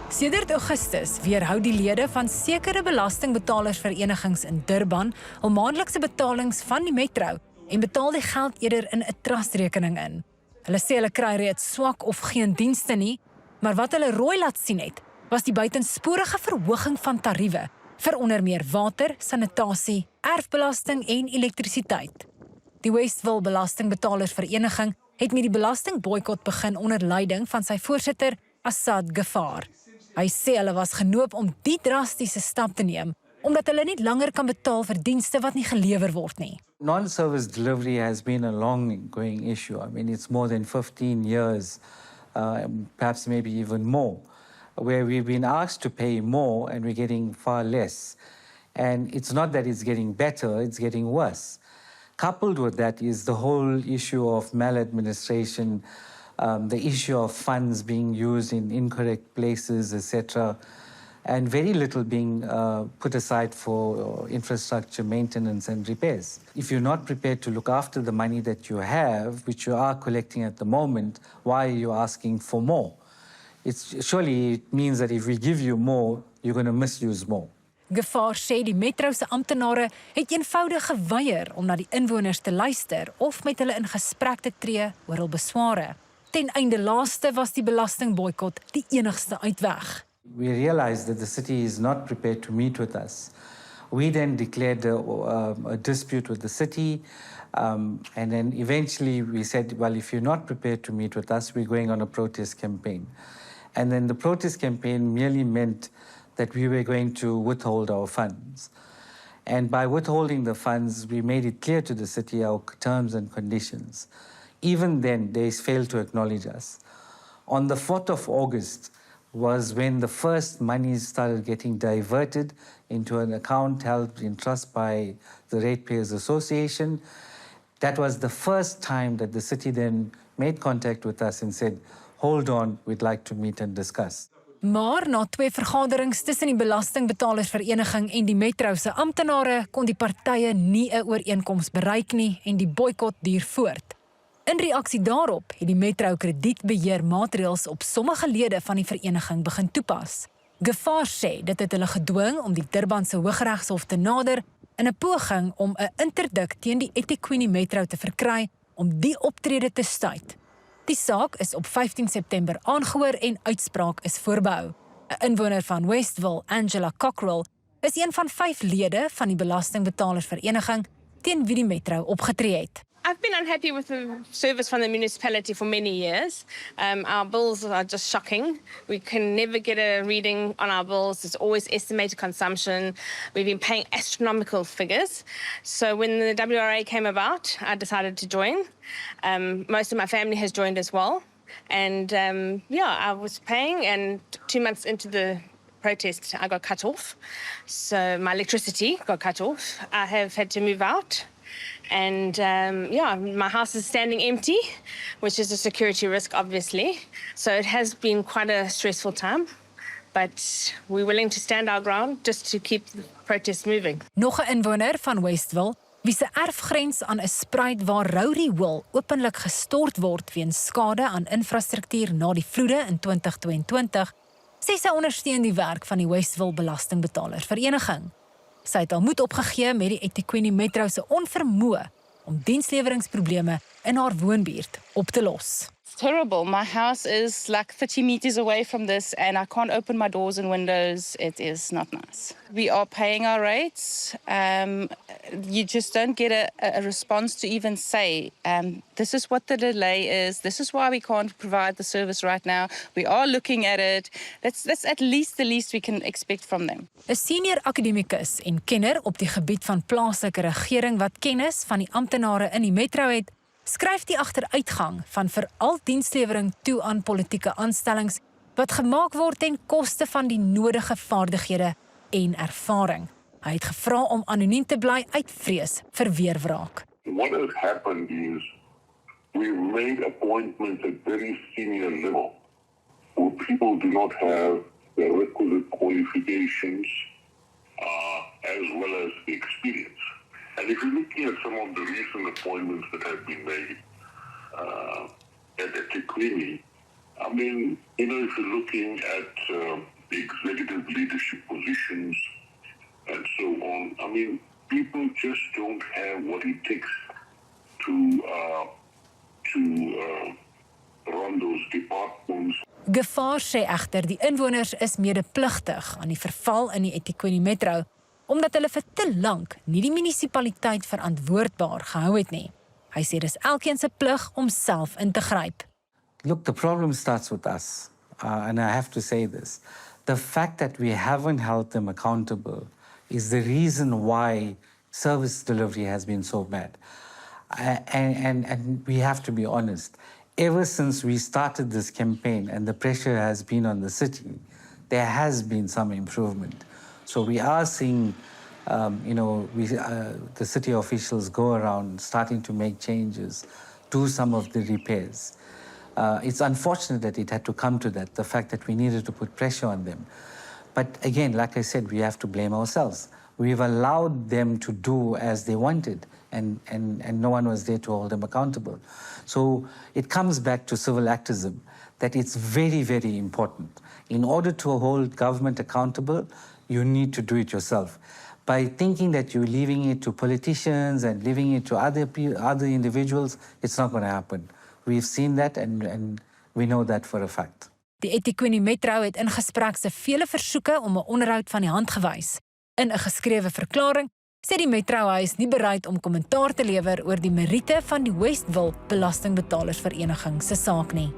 Sedert Augustus weerhou die lede van sekere belastingbetalersverenigings in Durban hul maandelikse betalings van die metro en betaal die geld eerder in 'n trustrekening in. Hulle sê hulle kry reeds swak of geen dienste nie, maar wat hulle rooi laat sien het, was die buitensporige verhoging van tariewe vir onder meer water, sanitasie, erfbelasting en elektrisiteit. Die Westville Belastingbetalersvereniging het met die belasting-boikot begin onder leiding van sy voorsitter Assad Gevaar. Hy sê hulle was genoop om die drastiese stap te neem, omdat hulle nie langer kan betaal vir dienste wat nie gelewer word nie. Non-service delivery has been a long-going issue. I mean, it's more than 15 years, perhaps maybe even more, where we've been asked to pay more and we're getting far less. And it's not that it's getting better, it's getting worse. Coupled with that is the whole issue of maladministration, the issue of funds being used in incorrect places, etc., and very little being put aside for infrastructure maintenance and repairs. If you're not prepared to look after the money that you have, which you are collecting at the moment, why are you asking for more? Surely it means that if we give you more, you're going to misuse more. Gevaar sê die metro se amptenare het eenvoudig geweier om na die inwoners te luister of met hulle in gesprek te tree oor hul besware. Ten einde laaste was die belastingboikot die enigste uitweg. We realized that the city is not prepared to meet with us. We then declared a dispute with the city, and then eventually we said, well, if you're not prepared to meet with us, we're going on a protest campaign. And then the protest campaign merely meant that we were going to withhold our funds. And by withholding the funds, we made it clear to the city our terms and conditions. Even then, they failed to acknowledge us. On the 4th of August was when the first monies started getting diverted into an account held in trust by the Ratepayers Association. That was the first time that the city then made contact with us and said, hold on, we'd like to meet and discuss. Maar na 2 vergaderings tussen die belastingbetalersvereniging en die metro se amptenare kon die partye nie 'n ooreenkoms bereik nie en die boikot duur voort. In reaksie daarop het die metro kredietbeheermaatreëls op sommige lede van die vereniging begin toepas. Gevaar sê dit het hulle gedwing om die Durban se Hooggeregshof te nader in 'n poging om 'n interdik teen die eThekwini-metro te verkry om die optrede te stuit. Die saak is op 15 September aangehoor en uitspraak is voorbehou. 'n Inwoner van Westville, Angela Cockrell, is een van 5 lede van die belastingbetalersvereniging teen wie die metro opgetree het. I've been unhappy with the service from the municipality for many years. Our bills are just shocking. We can never get a reading on our bills. It's always estimated consumption. We've been paying astronomical figures. So when the WRA came about, I decided to join. Most of my family has joined as well. And I was paying, and 2 months into the protest, I got cut off. So my electricity got cut off. I have had to move out. And my house is standing empty, which is a security risk, obviously. So it has been quite a stressful time, but we're willing to stand our ground just to keep the protest moving. Nog 'n inwoner van Westville, wie se erfgrens aan 'n spruite waar rou riool openlik gestort word weens skade aan infrastruktuur na die vloede in 2022, sê sy ondersteun die werk van die Westville Belastingbetalersvereniging. Sy het al moed opgegee met die eThekwini-metro se onvermoë om diensleweringsprobleme in haar woonbuurt op te los. It's terrible. My house is like 30 meters away from this and I can't open my doors and windows. It is not nice. We are paying our rates. You just don't get a response to even say, this is what the delay is. This is why we can't provide the service right now. We are looking at it. That's at least the least we can expect from them. 'n Senior akademikus en kenner op die gebied van plaaslike regering wat kennis van die amptenare in die metro het, skryf die agteruitgang van veral dienslewering toe aan politieke aanstellings wat gemaak word ten koste van die nodige vaardighede en ervaring. Hy het gevra om anoniem te bly uit vrees vir weerwraak. What has happened is we've made appointments at very senior level where people do not have the requisite qualifications as well as the experience. And if you're looking at some of the recent appointments that have been made at eThekwini, I mean, if you're looking at leadership positions, and so on. I mean, people just don't have what it takes to run those departments. Gevaar sê egter die inwoners is medepligtig aan die verval in die eThekwini-metro, omdat hulle vir te lank nie die munisipaliteit verantwoordbaar gehou het nie. Hy sê dis elkeen se plig om self in te gryp. Look, the problem starts with us, and I have to say this. The fact that we haven't held them accountable is the reason why service delivery has been so bad. And we have to be honest. Ever since we started this campaign and the pressure has been on the city, there has been some improvement. So we are seeing, the city officials go around starting to make changes, do some of the repairs. It's unfortunate that it had to come to that, the fact that we needed to put pressure on them. But again, like I said, we have to blame ourselves. We've allowed them to do as they wanted, and no one was there to hold them accountable. So it comes back to civil activism, that it's very, very important. In order to hold government accountable, you need to do it yourself. By thinking that you're leaving it to politicians and leaving it to other individuals, it's not going to happen. We've seen that and we know that for a fact. Die eThekwini-metro het in Gesprek se vele versoeke om 'n onderhoud van die hand gewys. In 'n geskrewe verklaring sê die metrohuis nie bereid om kommentaar te lewer oor die meriete van die Westville Belastingbetalersvereniging se saak nie.